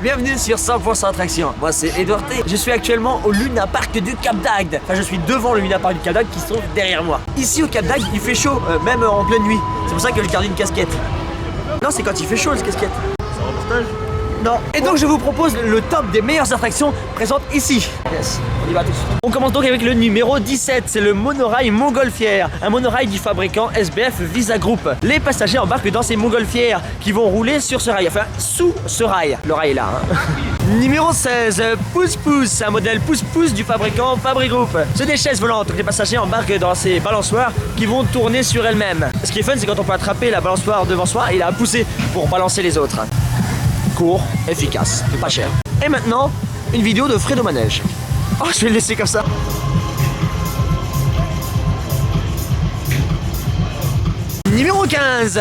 Bienvenue sur 100% Attraction. Moi c'est Edouard T. Je suis actuellement au Luna Park du Cap d'Agde. Enfin je suis devant le Luna Park du Cap d'Agde qui sont derrière moi. Ici au Cap d'Agde il fait chaud, même en pleine nuit. C'est pour ça que je garde une casquette. Non c'est quand il fait chaud cette casquette. C'est un reportage? Non. Et donc je vous propose le top des meilleures attractions présentes ici. Yes, on y va tous. On commence donc avec le numéro 17, c'est le monorail Montgolfière, un monorail du fabricant SBF Visa Group. Les passagers embarquent dans ces montgolfières qui vont rouler sur ce rail, enfin sous ce rail. Le rail est là. Numéro 16, Pousse Pousse, un modèle Pousse Pousse du fabricant Fabri Group. C'est des chaises volantes, donc les passagers embarquent dans ces balançoires qui vont tourner sur elles-mêmes. Ce qui est fun, c'est quand on peut attraper la balançoire devant soi et la pousser pour balancer les autres. Court, efficace, pas cher. Et maintenant, une vidéo de Fredo Manège. Oh, je vais le laisser comme ça. Numéro 15,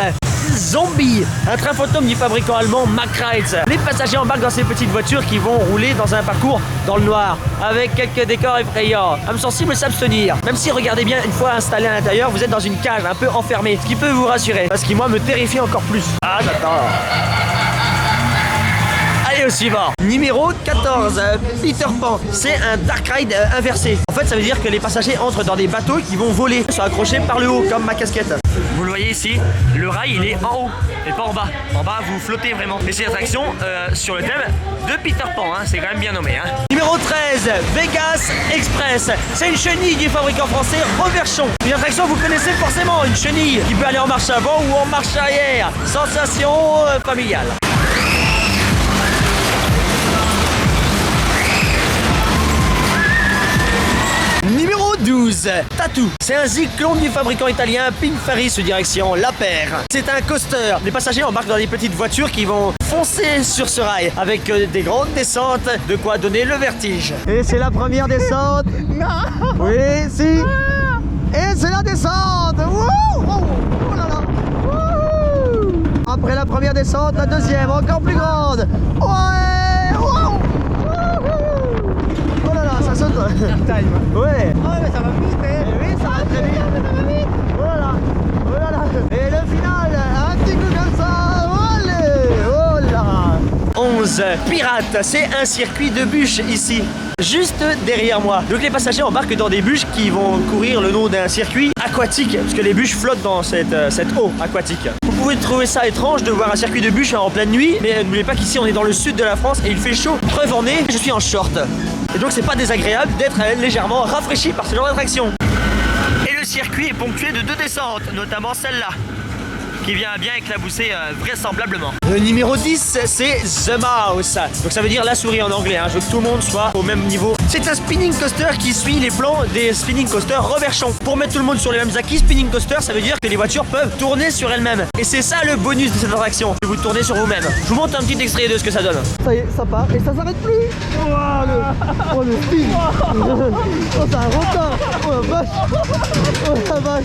Zombie, un train fantôme du fabricant allemand Mack Rides. Les passagers embarquent dans ces petites voitures qui vont rouler dans un parcours dans le noir, avec quelques décors effrayants. Âme sensible s'abstenir. Même si, regardez bien, une fois installé à l'intérieur, vous êtes dans une cage un peu enfermée, ce qui peut vous rassurer, parce qui moi me terrifie encore plus. Ah, j'attends. Allez au suivant. Numéro 14, Peter Pan. C'est un dark ride inversé. En fait, ça veut dire que les passagers entrent dans des bateaux qui vont voler. Ils sont accrochés par le haut, comme ma casquette. Vous le voyez ici, le rail il est en haut et pas en bas. En bas, vous flottez vraiment. Et c'est l'attraction sur le thème de Peter Pan, hein. C'est quand même bien nommé. Hein. Numéro 13, Vegas Express. C'est une chenille du fabricant français Reverchon. Une attraction, vous connaissez forcément, une chenille qui peut aller en marche avant ou en marche arrière. Sensation familiale. Numéro 12, Tattoo. C'est un cyclone du fabricant italien Pininfarina direction La Paire. C'est un coaster. Les passagers embarquent dans des petites voitures qui vont foncer sur ce rail avec des grandes descentes, de quoi donner le vertige. Et c'est la première descente. Non. Oui, si. Et c'est la descente. Wouh. Oh là là. Wouh. Après la première descente, la deuxième, encore plus grande. Ouais. Wow. Ça saute. Time. Ouais. Oh mais ça va vite, hein. Oui, ça va très vite. Ça va vite. Oh là là. Oh là là. Et le final, un petit coup comme ça. Allez. Oh là. 11. Pirate, c'est un circuit de bûches ici, juste derrière moi. Donc les passagers embarquent dans des bûches qui vont courir le long d'un circuit aquatique, parce que les bûches flottent dans cette eau aquatique. Vous pouvez trouver ça étrange de voir un circuit de bûches en pleine nuit, mais n'oubliez pas qu'ici on est dans le sud de la France et il fait chaud. Preuve en est, je suis en short. Et donc c'est pas désagréable d'être légèrement rafraîchi par ce genre d'attraction. Et le circuit est ponctué de 2 descentes, notamment celle-là, qui vient bien éclabousser vraisemblablement. Le numéro 10, c'est The Mouse. Donc ça veut dire la souris en anglais, hein. Je veux que tout le monde soit au même niveau. C'est un spinning coaster qui suit les plans des spinning coasters Reverchon. Pour mettre tout le monde sur les mêmes acquis, spinning coaster, ça veut dire que les voitures peuvent tourner sur elles-mêmes. Et c'est ça le bonus de cette attraction, que vous tournez sur vous-même. Je vous montre un petit extrait de ce que ça donne. Ça y est, ça part et ça s'arrête plus. Oh le spin. Oh c'est un record. Oh la vache. Oh la vache.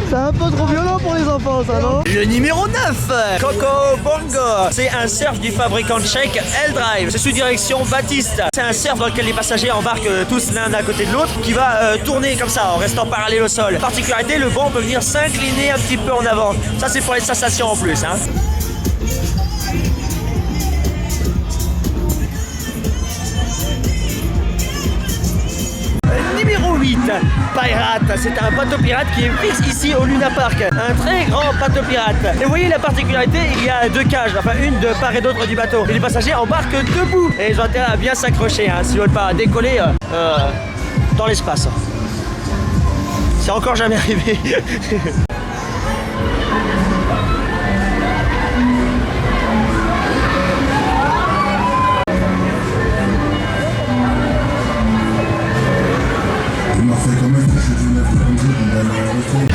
C'est un peu trop violent pour les enfants ça, non? Le numéro 9, Coco Bongo. C'est un surf du fabricant tchèque L-Drive. C'est sous direction Baptiste. C'est un surf dans lequel les passagers embarquent tous l'un à côté de l'autre qui va tourner comme ça en restant parallèle au sol. Particularité, le banc peut venir s'incliner un petit peu en avant. Ça c'est pour les sensations en plus, hein. Numéro 8, Pirate. C'est un bateau pirate qui est fixe ici au Luna Park. Un très grand bateau pirate. Et vous voyez la particularité, il y a 2 cages, enfin une de part et d'autre du bateau. Et les passagers embarquent debout. Et ils ont intérêt à bien s'accrocher, hein, s'ils ne veulent pas décoller dans l'espace. C'est encore jamais arrivé.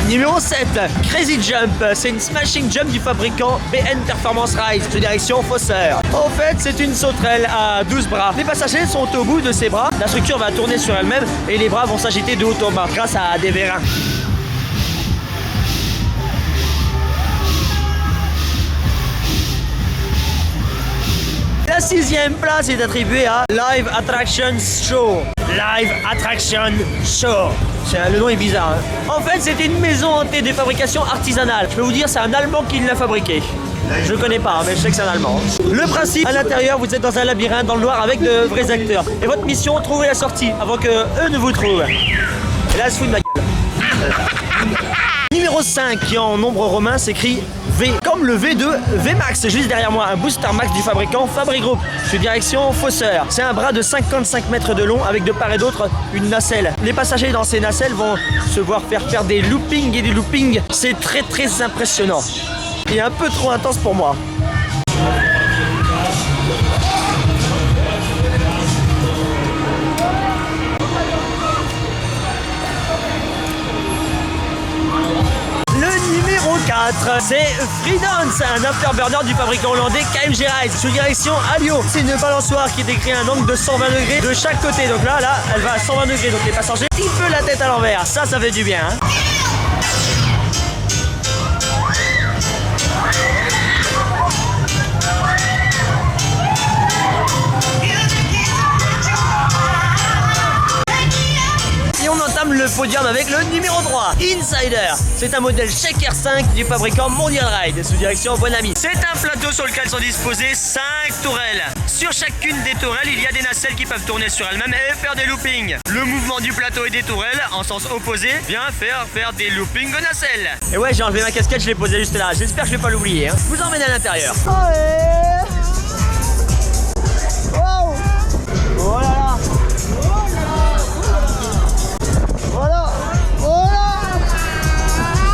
Numéro 7, Crazy Jump. C'est une smashing jump du fabricant BN Performance Rides de direction Fosseur. En fait, c'est une sauterelle à 12 bras. Les passagers sont au bout de ses bras. La structure va tourner sur elle-même et les bras vont s'agiter de haut en bas grâce à des vérins. La 6e place est attribuée à Live Attraction Show. Live Attraction Show. Le nom est bizarre. Hein. En fait, c'était une maison hantée de fabrication artisanale. Je peux vous dire, c'est un Allemand qui l'a fabriqué. Je connais pas, mais je sais que c'est un Allemand. Le principe, à l'intérieur, vous êtes dans un labyrinthe dans le noir avec de vrais acteurs. Et votre mission, trouver la sortie avant que eux ne vous trouvent. Et là, elle se fout de ma gueule. Numéro 5, qui en nombre romain s'écrit V, comme le V2 VMAX, juste derrière moi, un booster max du fabricant Fabri Group. Je suis direction Fosseur. C'est un bras de 55 mètres de long avec de part et d'autre une nacelle. Les passagers dans ces nacelles vont se voir faire des loopings et des loopings. C'est très très impressionnant. Et un peu trop intense pour moi. Numéro 4, c'est Freedance, un afterburner du fabricant hollandais KMG Rise, sous direction Alio. C'est une balançoire qui décrit un angle de 120 degrés de chaque côté. Donc là, elle va à 120 degrés. Donc les passagers, un petit peu la tête à l'envers. Ça fait du bien. Hein. Et on entame le podium avec le numéro 3, Insider. C'est un modèle Shaker 5 du fabricant Mondial Ride, sous direction Bonami. C'est un plateau sur lequel sont disposées 5 tourelles. Sur chacune des tourelles, il y a des nacelles qui peuvent tourner sur elles-mêmes et faire des loopings. Le mouvement du plateau et des tourelles, en sens opposé, vient faire des loopings de nacelles. Et ouais, j'ai enlevé ma casquette, je l'ai posée juste là. J'espère que je vais pas l'oublier. Hein. Je vous emmène à l'intérieur. Wow. Oh là là. Voilà. Voilà.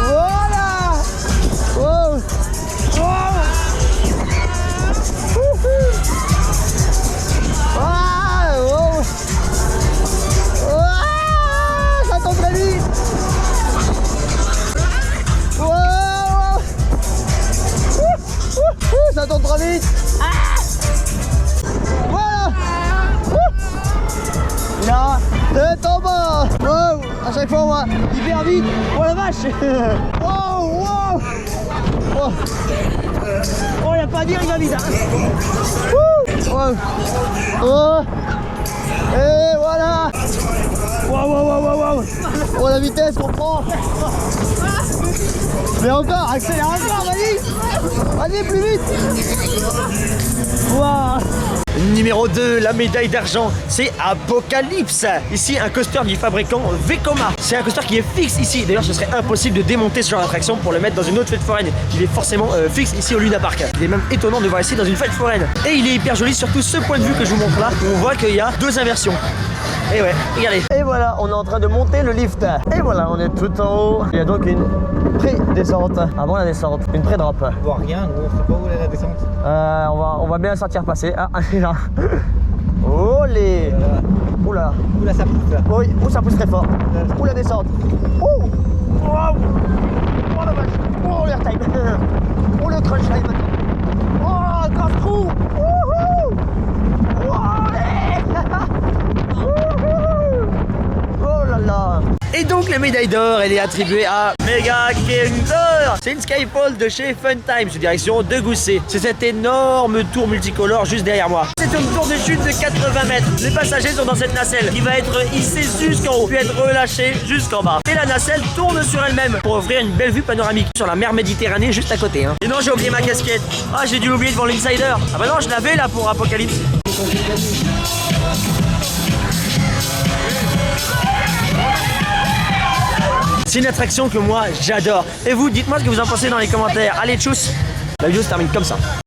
Voilà. Wow. Wow. Ah, wow. Ah, ça tombe très vite. Wow. Ça tombe trop vite. Voilà. Là, c'est en bas. Wow. À chaque fois, moi, hyper vite. Oh la vache. Wow, wow. Oh, oh, y a pas à dire, il va vite. Hein. Wow. Oh. Et voilà. Wow, wow, wow, wow, wow. Oh, la vitesse qu'on prend. Mais encore, accélère encore, vas-y. Vas-y, plus vite. Wow. Numéro 2, la médaille d'argent, c'est Apocalypse. Ici, un coaster du fabricant Vekoma. C'est un coaster qui est fixe ici. D'ailleurs, ce serait impossible de démonter ce genre d'attraction pour le mettre dans une autre fête foraine. Il est forcément fixe ici au Luna Park. Il est même étonnant de voir ici dans une fête foraine. Et il est hyper joli, surtout ce point de vue que je vous montre là, où on voit qu'il y a 2 inversions. Et ouais, regardez. Et voilà, on est en train de monter le lift. Et voilà, on est tout en haut. Il y a donc une pré-descente avant la descente, une pré-drop. On voit rien, nous on sait pas où est la descente. On va bien sentir passer. Ah, elle est là. Olé. Oula. Oula, ça pousse là. Oui, ça pousse très fort. Ouh, la descente. Ouh. Wow. Oh la vache. Oh l'airtime. Oh le crunch time. Oh le grand trou. Wouhou. Oh là là. Et donc la médaille d'or, elle est attribuée à Mega Kingdor. C'est une skypole de chez Funtime, sous direction de Gousset. C'est cette énorme tour multicolore juste derrière moi. C'est une tour de chute de 80 mètres. Les passagers sont dans cette nacelle qui va être hissée jusqu'en haut, puis être relâchée jusqu'en bas. Et la nacelle tourne sur elle-même pour offrir une belle vue panoramique sur la mer Méditerranée juste à côté. Hein. Et non, j'ai oublié ma casquette. Ah, j'ai dû l'oublier devant l'Insider. Ah bah non, je l'avais là pour Apocalypse. C'est une attraction que moi j'adore. Et vous, dites-moi ce que vous en pensez dans les commentaires. Allez, tchuss. La vidéo se termine comme ça.